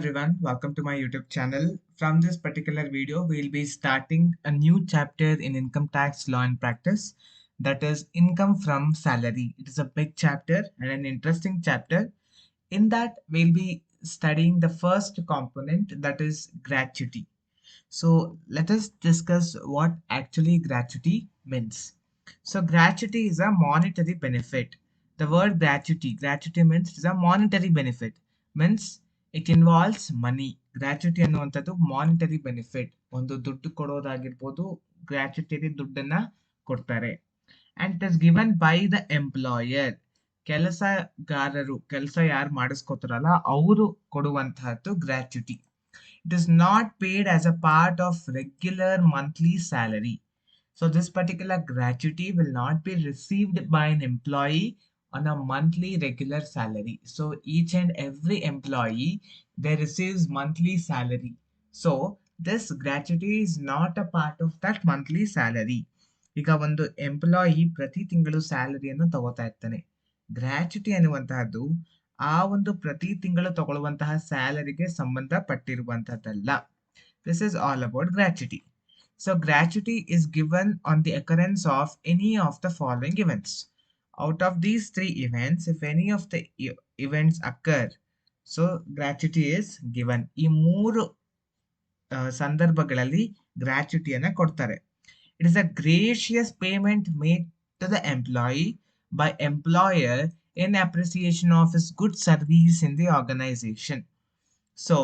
everyone, welcome to my YouTube channel. From this particular video, we'll be starting a new chapter in income tax law and practice, that is income from salary. It is a big chapter and an interesting chapter. In that, we'll be studying the first component, that is gratuity. So let us discuss what actually gratuity means. So gratuity is a monetary benefit. The word gratuity means it is a monetary benefit. Means it involves money. Gratuity ಅನ್ನುವಂಥದ್ದು monetary benefit. ಒಂದು ದುಡ್ಡು ಕೊಡೋದಾಗಿರ್ಬೋದು, ಗ್ರಾಚ್ಯುಟರಿ ದುಡ್ಡನ್ನ ಕೊಡ್ತಾರೆ. And it is given by the employer. ಕೆಲಸಗಾರರು, ಕೆಲಸ ಯಾರು ಮಾಡಿಸ್ಕೊತಾರಲ್ಲ ಅವರು ಕೊಡುವಂತಹದ್ದು gratuity. It is not paid as a part of regular monthly salary. So this particular gratuity will not be received by an employee on a monthly regular salary. So each and every employee, they receives monthly salary. So this gratuity is not a part of that monthly salary. ಈಗ ಒಂದು employee ಪ್ರತಿ ತಿಂಗಳು ಸ್ಯಾಲರಿಯನ್ನು ತಗೋತಾ ಇರ್ತಾನೆ. Gratuity ಅನ್ನುವಂತಹದ್ದು ಆ ಒಂದು ಪ್ರತಿ ತಿಂಗಳು ತಗೊಳ್ಳುವಂತಹ ಸ್ಯಾಲರಿಗೆ ಸಂಬಂಧಪಟ್ಟಿರುವಂತಹದ್ದಲ್ಲ. This is all about gratuity. So gratuity is given on the occurrence of any of the following events. Out of these 3 events, if any of the events occur, so gratuity is given. ಈ 3 ಸಂದರ್ಭಗಳಲ್ಲಿ ಗ್ರಾಚ್ಯುಟಿಯನ್ನು ಕೊಡ್ತಾರೆ. It is a gracious payment made to the employee by employer in appreciation of his good service in the organization. So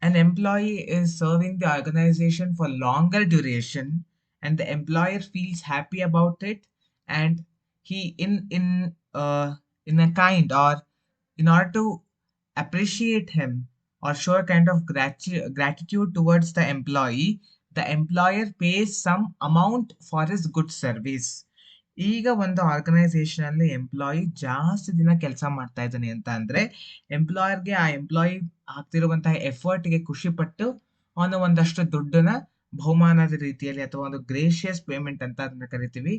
an employee is serving the organization for longer duration and the employer feels happy about it, and he in a kind, or in order to appreciate him or show a kind of gratitude towards the employer pays some amount for his good service. ಈಗ ಒಂದು organisation ಅಲ್ಲಿ employee ಜಾಸ್ತಿ ದಿನ ಕೆಲಸ ಮಾಡ್ತಾ ಇದ್ದಾನೆ ಅಂತ ಅಂದ್ರೆ ಎಂಪ್ಲಾಯರ್ಗೆ ಆ ಎಂಪ್ಲಾಯಿ ಆಗ್ತಿರುವಂತಹ ಎಫರ್ಟ್ಗೆ ಖುಷಿ ಪಟ್ಟು ಅವನು ಒಂದಷ್ಟು ದುಡ್ಡನ್ನ ಬಹುಮಾನದ ರೀತಿಯಲ್ಲಿ ಅಥವಾ ಒಂದು ಗ್ರೇಷಿಯಸ್ ಪೇಮೆಂಟ್ ಅಂತ ಅದನ್ನ ಕರಿತೀವಿ,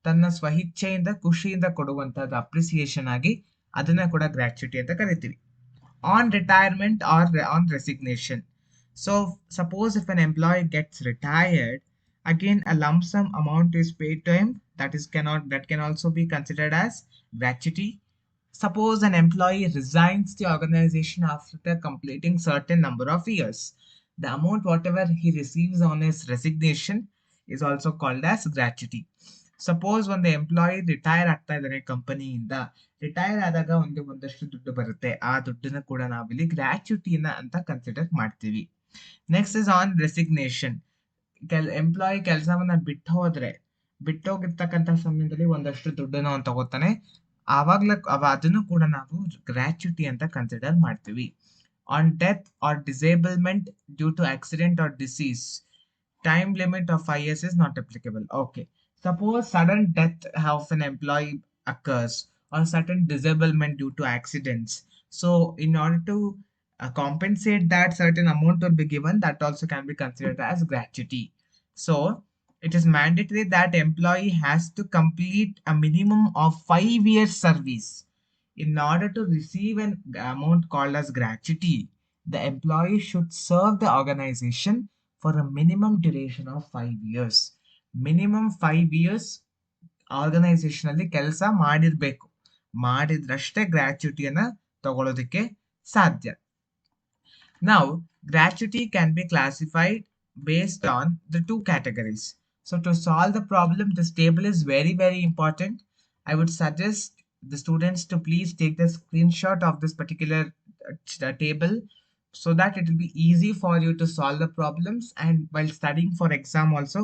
ತನ್ನ ಸ್ವಇಚ್ಛೆಯಿಂದ ಖುಷಿಯಿಂದ ಕೊಡುವಂತಹದ್ದು ಅಪ್ರಿಸಿಯೇಷನ್ ಆಗಿ ಅದನ್ನ ಕೂಡ ಗ್ರಾಚ್ಯುಟಿ ಅಂತ ಕರಿತೀವಿ. On retirement or on resignation. So suppose if an employee gets retired, again a lump sum amount is paid to him. That can also be considered as gratuity. Suppose an employee resigns the organization after completing certain number of years. The amount whatever he receives on his resignation is also called as gratuity. Suppose ಒಂದು employee retire ಆಗ್ತಾ ಇದ್ದಾರೆ ಕಂಪನಿಯಿಂದ, retire ಆದಾಗ ಒಂದಷ್ಟು ದುಡ್ಡು ಬರುತ್ತೆ, ಆ ದುಡ್ಡನ್ನ ಕೂಡ ನಾವಿಲ್ಲಿ ಗ್ರಾಚ್ಯುಟಿನ ಅಂತ ಕನ್ಸಿಡರ್ ಮಾಡ್ತೀವಿ. Next is on resignation. Employee ಕೆಲಸವನ್ನ ಬಿಟ್ಟೋಗಿರ್ತಕ್ಕಂಥ ಸಮಯದಲ್ಲಿ ಒಂದಷ್ಟು ದುಡ್ಡನ್ನು ಅವನು ತಗೋತಾನೆ, ಅದನ್ನು ಕೂಡ ನಾವು ಗ್ರಾಚ್ಯುಟಿ ಅಂತ ಕನ್ಸಿಡರ್ ಮಾಡ್ತೀವಿ. On death or disablement due to accident or disease, time limit of 5 years is not applicable. Okay. Suppose sudden death of an employee occurs or sudden disablement due to accidents. So in order to compensate that, certain amount will be given. That also can be considered as gratuity. So it is mandatory that employee has to complete a minimum of 5 years service. In order to receive an amount called as gratuity, the employee should serve the organization for a minimum duration of 5 years. Minimum 5 years organisation ಅಲ್ಲಿ ಕೆಲಸ ಮಾಡಿದ್ರಷ್ಟೇ ಗ್ರಾಚ್ಯುಟಿಯನ್ನ ತಗೊಳ್ಳೋದಕ್ಕೆ ಸಾಧ್ಯ. Now gratuity can be classified based on the 2 categories. So to solve the problem, this table is very important. I would suggest the students to please take the screenshot of this particular table, so that it will be easy for you to solve the problems, and while studying for exam also,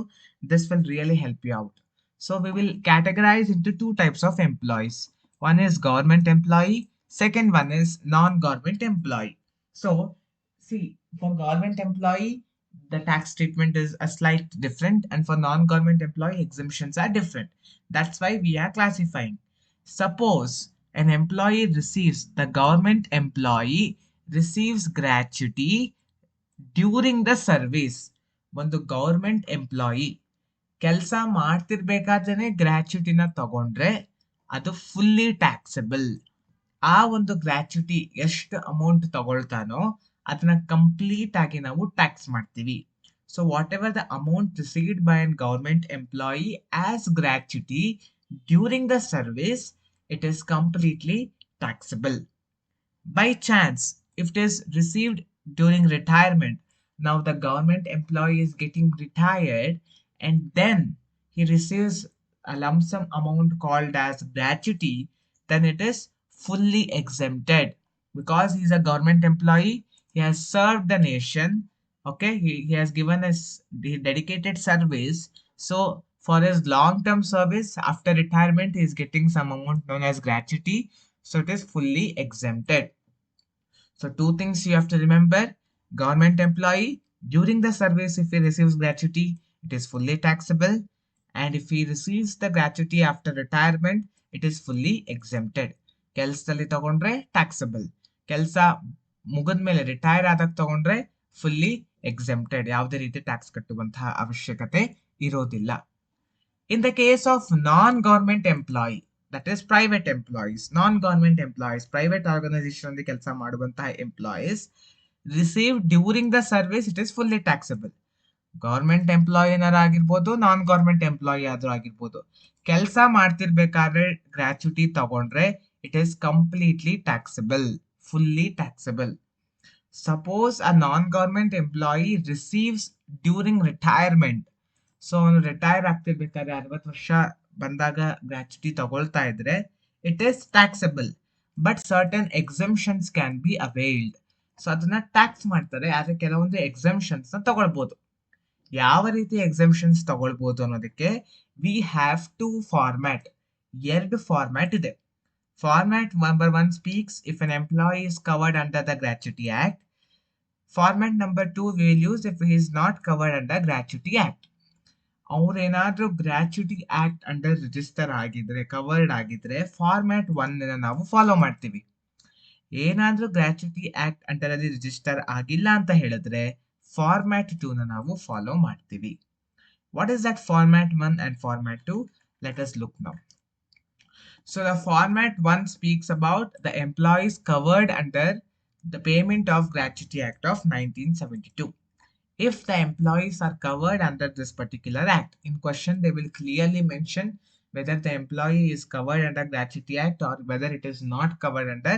this will really help you out. So we will categorize into 2 types of employees. One is government employee, second one is non-government employee. So see, for government employee, the tax treatment is a slight different, and for non-government employee, exemptions are different. That's why we are classifying. Suppose an employee the government employee receives gratuity during the service. ಒಂದು government employee ಕೆಲಸ ಮಾಡ್ತಿರ್ಬೇಕಾದ್ರೆ ಗ್ರಾಚ್ಯುಟಿನ ತಗೊಂಡ್ರೆ ಅದು fully taxable. ಆ ಒಂದು gratuity ಎಷ್ಟು amount ತಗೊಳ್ತಾನೋ ಅದನ್ನ complete ಆಗಿ ನಾವು ಟ್ಯಾಕ್ಸ್ ಮಾಡ್ತೀವಿ. So what ever the amount received by an government employee as gratuity during the service, it is completely taxable. By chance, if it is received during retirement, now the government employee is getting retired and then he receives a lump sum amount called as gratuity, then it is fully exempted because he is a government employee. He has served the nation. Okay, he has given us the dedicated service. So for his long term service after retirement, he is getting some amount known as gratuity. So it is fully exempted. So two things you have to remember. Government employee, during the service, if he receives gratuity, it is fully taxable. And if he receives the gratuity after retirement, it is fully exempted. ಕೆಲಸದಲ್ಲಿ ತಗೊಂಡ್ರೆ taxable, ಕೆಲಸ ಮುಗಿದ್ಮೇಲೆ retire ಆದಾಗ ತಗೊಂಡ್ರೆ fully exempted, ಯಾವುದೇ ರೀತಿ tax ಕಟ್ಟುವಂತಹ ಅವಶ್ಯಕತೆ ಇರೋದಿಲ್ಲ. In the case of non-government employee, that is private employees, non-government employees, private organization ಅಲ್ಲಿ ಕೆಲಸ ಮಾಡುವಂತಹ employees receive during the service, it is fully taxable. Government employee ಏನಾರು ಆಗಿರ್ಬೋದು, ನಾನ್ ಗೌರ್ಮೆಂಟ್ ಎಂಪ್ಲಾಯಿ ಆದ್ರೂ ಆಗಿರ್ಬೋದು, ಕೆಲಸ ಮಾಡ್ತಿರ್ಬೇಕಾದ್ರೆ ಗ್ರಾಚ್ಯುಟಿ ತಗೊಂಡ್ರೆ it is completely taxable, fully taxable. Suppose a non government employee receives during retirement, so ಅವನು ರಿಟೈರ್ ಆಗ್ತಿರ್ಬೇಕಾದ್ರೆ 60 ವರ್ಷ ಬಂದಾಗ ಗ್ರಾಚ್ಯುಟಿ ತಗೊಳ್ತಾ ಇದ್ರೆ it is taxable, but certain exemptions can be availed. So ಅದನ್ನ ಟ್ಯಾಕ್ಸ್ ಮಾಡ್ತಾರೆ, ಆದ್ರೆ ಕೆಲವೊಂದು ಎಕ್ಸಂಪ್ಷನ್ಸ್ ನ ತಗೊಳ್ಬೋದು. ಯಾವ ರೀತಿ ಎಕ್ಸಂಪ್ಷನ್ಸ್ ತಗೊಳ್ಬೋದು ಅನ್ನೋದಕ್ಕೆ we have to format, 2 format ಇದೆ. Format number 1 speaks if an employee is covered under the gratuity act. Format number 2 we will use if he is not covered under gratuity act. ಅವ್ರೇನಾದ್ರೂ gratuity act under register ಆಗಿದ್ರೆ, covered ಆಗಿದ್ರೆ format 1 ನಾವು follow ಮಾಡ್ತೀವಿ. ಏನಾದ್ರೂ gratuity act under ಅಲ್ಲಿ register ಆಗಿಲ್ಲ ಅಂತ ಹೇಳಿದ್ರೆ ಫಾರ್ಮ್ಯಾಟ್ 2 ನಾವು ಫಾಲೋ ಮಾಡ್ತೀವಿ. What is that format 1 and format 2? Let us look now. So the format 1 speaks about the employees covered under the Payment of Gratuity Act of 1972. If the employees are covered under this particular act, in question they will clearly mention whether the employee is covered under Gratuity Act or whether it is not covered under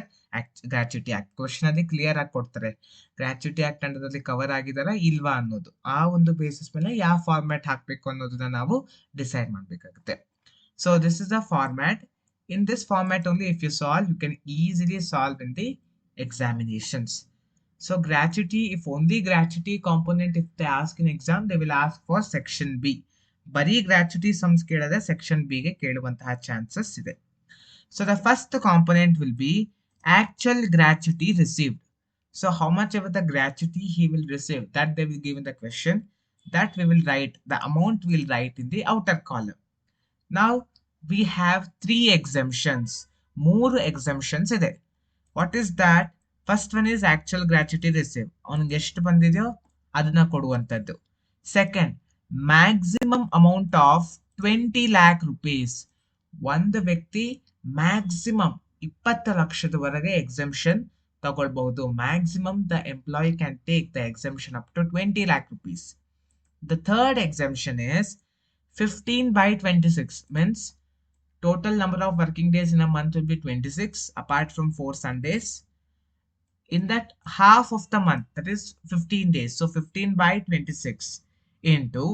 Gratuity Act. Question ಅಲ್ಲಿ clear ಆಗಿ ಕೊಡ್ತಾರೆ, gratuity act under ಅಲ್ಲಿ cover ಆಗಿದಾರ ಇಲ್ವಾ ಅನ್ನೋದು. ಆ ಒಂದು basis ಮೇಲೆ ಯಾವ ಫಾರ್ಮ್ಯಾಟ್ ಹಾಕ್ಬೇಕು ಅನ್ನೋದನ್ನ ನಾವು ಡಿಸೈಡ್ ಮಾಡ್ಬೇಕಾಗುತ್ತೆ. So this is a format. In this format only, if you solve, you can easily solve in the examinations. So gratuity, if only gratuity component, if they ask in exam, they will ask for section B. Bari gratuity sums ಕೇಳಿದ್ರೆ section B ಗೆ ಕೇಳುವಂತಹ chances ಇದೆ. So the first component will be actual gratuity received. So how much ever the gratuity he will receive, that they will give in the question, that we will write, the amount we will write in the outer column. Now we have 3 exemptions. 3 exemptions ಇದೆ. What is that? First one is actual gratuity received. ಅವನಿಗೆ ಎಷ್ಟು ಬಂದಿದೆಯೋ ಅದನ್ನ ಕೊಡುವಂಥದ್ದು. Second, maximum amount of 20 lakh rupees. ಒಂದು ವ್ಯಕ್ತಿ maximum 20 ಲಕ್ಷದವರೆಗೆ exemption ತಗೊಳ್ಬಹುದು. Maximum the employee can take the exemption up to 20 lakh rupees. The third exemption is 15/26, means total number of working days in a month will be 26 apart from 4 Sundays. In that half of the month, that is 15 days, so 15/26 into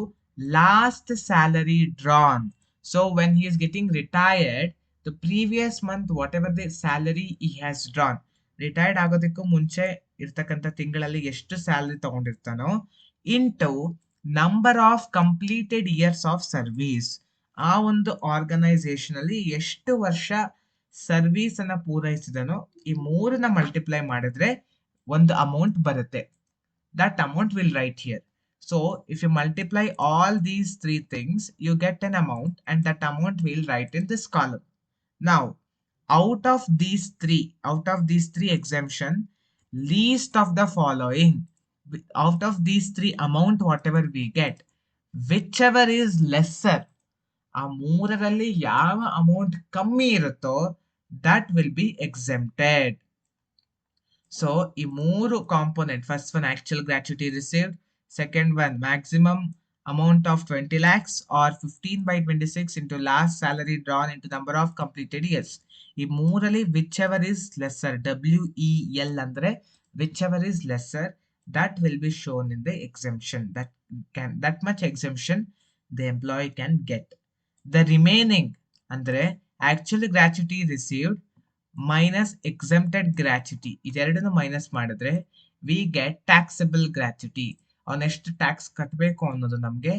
last salary drawn. So when he is getting retired, the previous month whatever the salary he has drawn, retired ಆಗೋದಕ್ಕೂ ಮುಂಚೆ ಇರ್ತಕ್ಕಂಥ ತಿಂಗಳಲ್ಲಿ ಎಷ್ಟು salary ತಗೊಂಡಿರ್ತಾನೋ into number of completed years of service, ಆ ಒಂದು organisation ಅಲ್ಲಿ ಎಷ್ಟು ವರ್ಷ ಸರ್ವಿಸ್ ಅನ್ನ ಪೂರೈಸಿದನೋ ಈ 3ನ ಮಲ್ಟಿಪ್ಲೈ ಮಾಡಿದ್ರೆ ಒಂದು ಅಮೌಂಟ್ ಬರುತ್ತೆ. That amount will right here. So if you multiply all these 3 things, you get an amount and that amount will write in this column. Now out of these three exemption, least of the following, out of these 3 amount whatever we get, whichever is lesser, ಆ 3ರಲ್ಲಿ ಯಾವ amount ಕಮ್ಮಿ ಇರುತ್ತೋ that will be exempted. So ಈ ಮೂರು component, first one actual gratuity received, second one maximum amount of 20 lakhs or 15 by 26 into last salary drawn into number of completed years. ಈ ಮೂರಲ್ಲಿ whichever is lesser, WEL ಅಂದ್ರೆ whichever is lesser, that will be shown in the exemption. That much exemption the employee can get. The remaining ಅಂದ್ರೆ actually gratuity received minus exempted gratuity, ಇದೆರಡನ್ನು minus ಮಾಡಿದ್ರೆ we get taxable gratuity. ಅವನೆಷ್ಟು tax ಕಟ್ಟಬೇಕು ಅನ್ನೋದು ನಮಗೆ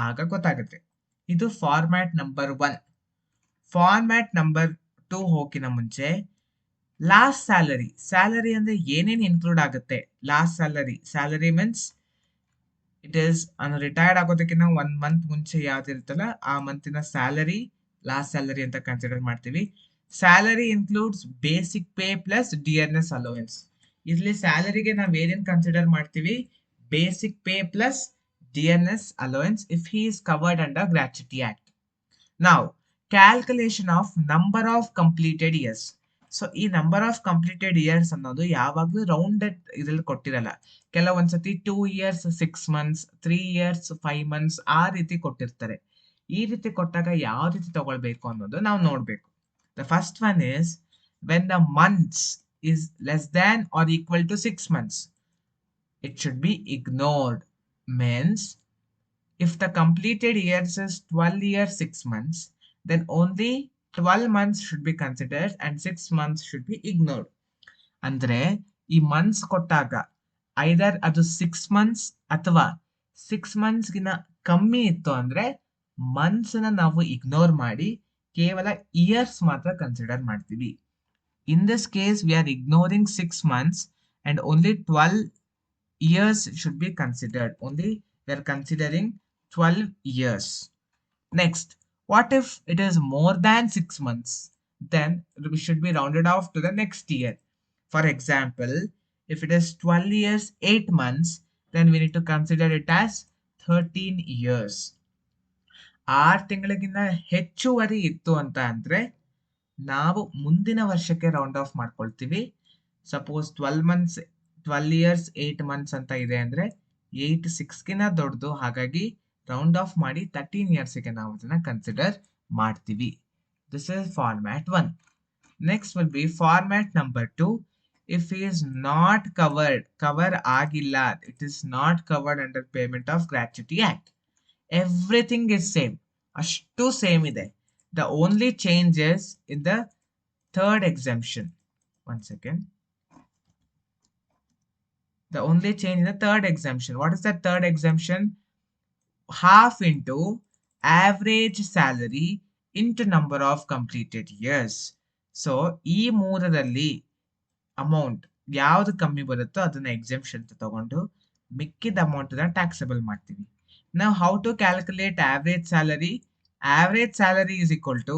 ಆಗ ಗೊತ್ತಾಗುತ್ತೆ. ಇದು ಫಾರ್ಮ್ಯಾಟ್ ನಂಬರ್ 1. ಫಾರ್ಮ್ಯಾಟ್ ನಂಬರ್ 2 ಹೋಗಿನ ಮುಂಚೆ ಲಾಸ್ಟ್ ಸ್ಯಾಲರಿ ಅಂದ್ರೆ ಏನೇನು ಇನ್ಕ್ಲೂಡ್ ಆಗುತ್ತೆ. Last salary means it is retired ಆಗೋದಕ್ಕಿಂತ 1 ಮಂತ್ ಮುಂಚೆ ಯಾವ್ದಿರುತ್ತಲ್ಲ ಆ ಮಂತಿನ ಸ್ಯಾಲರಿ ಲಾಸ್ಟ್ ಸ್ಯಾಲರಿ ಅಂತ ಕನ್ಸಿಡರ್ ಮಾಡ್ತೀವಿ. Salary includes basic pay plus dearness allowance. ಇಲ್ಲಿ ಸ್ಯಾಲರಿಗೆ ನಾವು ಏನೇನು ಕನ್ಸಿಡರ್ ಮಾಡ್ತೀವಿ, basic pay plus dearness allowance if he is covered under gratuity act. ನಾವು calculation of number of completed years. So ಈ number of completed years ಅನ್ನೋದು ಯಾವಾಗಲೂ rounded ಇದ್ರಲ್ಲಿ ಕೊಟ್ಟಿರಲ್ಲ. ಕೆಲವೊಂದ್ಸತಿ 2 years 6 months, 3 years 5 months ಆ ರೀತಿ ಕೊಟ್ಟಿರ್ತಾರೆ. ಈ ರೀತಿ ಕೊಟ್ಟಾಗ ಯಾವ ರೀತಿ ತಗೊಳ್ಬೇಕು ಅನ್ನೋದು ನಾವು ನೋಡ್ಬೇಕು. The first one is when the months is less than or equal to 6 months, it should be ignored. Means if the completed years is 12 years 6 months, then only 12 months should be considered and 6 months should be ignored. ಅಂದ್ರೆ ಈ months ಕೊಟ್ಟಾಗ ಐದರ್ ಅದು 6 months ಅಥವಾ 6 months ಗಿನ ಕಮ್ಮಿ ಇತ್ತು ಅಂದ್ರೆ months ನ ನಾವು ಇಗ್ನೋರ್ ಮಾಡಿ ಕೇವಲ ಇಯರ್ಸ್ ಮಾತ್ರ ಕನ್ಸಿಡರ್ ಮಾಡ್ತೀವಿ. In this case we are ignoring 6 months and only 12 years should be considered. Only we are considering 12 years. Next, what if it is more than 6 months? Then we should be rounded off to the next year. For example, if it is 12 years 8 months, then we need to consider it as 13 years. 6 ತಿಂಗಳಿಗಿಂತ ಹೆಚ್ಚುವರಿ ಇತ್ತು ಅಂತ ಅಂದ್ರೆ ನಾವು ಮುಂದಿನ ವರ್ಷಕ್ಕೆ round of ಮಾಡ್ಕೊಳ್ತೀವಿ. Suppose 12 years 8 months ಅಂತ ಇದೆ ಅಂದ್ರೆ 8 6ಗಿನ ದೊಡ್ಡದು, ಹಾಗಾಗಿ ರೌಂಡ್ ಆಫ್ ಮಾಡಿ 13 yearsಗೆ ನಾವು ಅದನ್ನ ಕನ್ಸಿಡರ್ ಮಾಡ್ತೀವಿ. This is format 1. Next will be format number 2. If he is not cover ಆಗಿಲ್ಲ, it is not covered under payment of gratuity act. Everything is same, ಅಷ್ಟು ಸೇಮ್ ಇದೆ. The only change is in the third exemption. One second. The only change in the third exemption. What is the third exemption? Half into average salary into number of completed years. So ಈ ಮೂರರಲ್ಲಿ amount ಯಾವ್ದು ಕಮ್ಮಿ ಬರುತ್ತೋ ಅದನ್ನ exemption ತಗೊಂಡು ಮಿಕ್ಕಿದ amount taxable ಮಾಡ್ತೀವಿ. Now how to calculate average salary? Average salary is equal to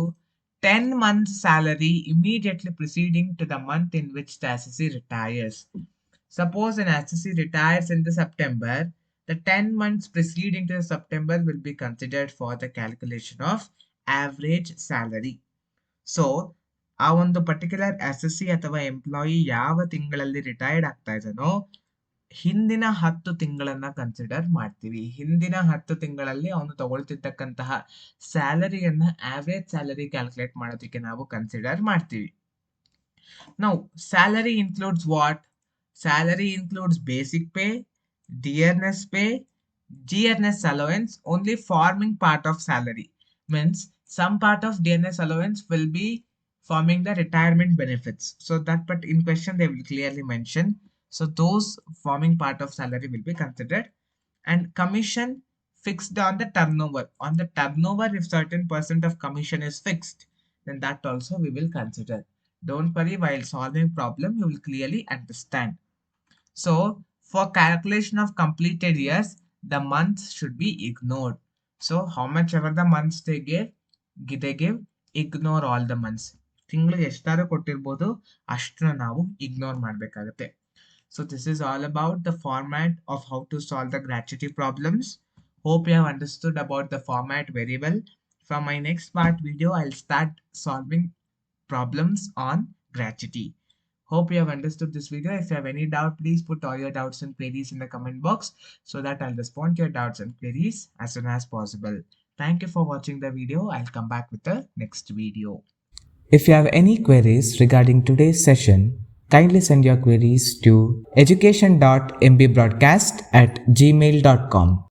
10 months salary immediately preceding to the month in which the assessee retires. Suppose an assessee retires in the September, the 10 months preceding to the September will be considered for the calculation of average salary. So ಆ ಒಂದು particular assessee ಅಥವಾ employee ಯಾವ ತಿಂಗಳಲ್ಲಿ retired ಆಗ್ತಾ ಇದ್ದಾನೋ ಹಿಂದಿನ 10 ತಿಂಗಳನ್ನ consider ಮಾಡ್ತೀವಿ. ಹಿಂದಿನ 10 ತಿಂಗಳಲ್ಲಿ ಅವನು ತಗೊಳ್ತಿರ್ತಕ್ಕಂತಹ ಸ್ಯಾಲರಿಯನ್ನ ಆವರೇಜ್ ಸ್ಯಾಲರಿ ಕ್ಯಾಲ್ಕುಲೇಟ್ ಮಾಡೋದಕ್ಕೆ ನಾವು ಕನ್ಸಿಡರ್ ಮಾಡ್ತೀವಿ. ನಾವು salary includes what? Salary includes basic pay, dearness pay, dearness allowance, only forming part of salary. Means some part of dearness allowance will be forming the retirement benefits. So that part in question they will clearly mention. So those forming part of salary will be considered. And commission fixed on the turnover. On the turnover, if certain percent of commission is fixed, then that also we will consider. Don't worry, while solving problem, you will clearly understand. So for calculation of completed years, the months should be ignored. So how much ever the months they give, ignore all the months. ತಿಂಗಳು ಎಷ್ಟಾದ್ರೂ ಕೊಟ್ಟಿರ್ಬೋದು ಅಷ್ಟನ್ನ ನಾವು ignore ಮಾಡಬೇಕಾಗುತ್ತೆ. So this is all about the format of how to solve the gratuity problems. Hope you have understood about the format very well. From my next part video, I'll start solving problems on gratuity. Hope you have understood this video. If you have any doubt, please put all your doubts and queries in the comment box so that I'll respond to your doubts and queries as soon as possible. Thank you for watching the video. I'll come back with the next video. If you have any queries regarding today's session, kindly send your queries to education.mbroadcast@gmail.com.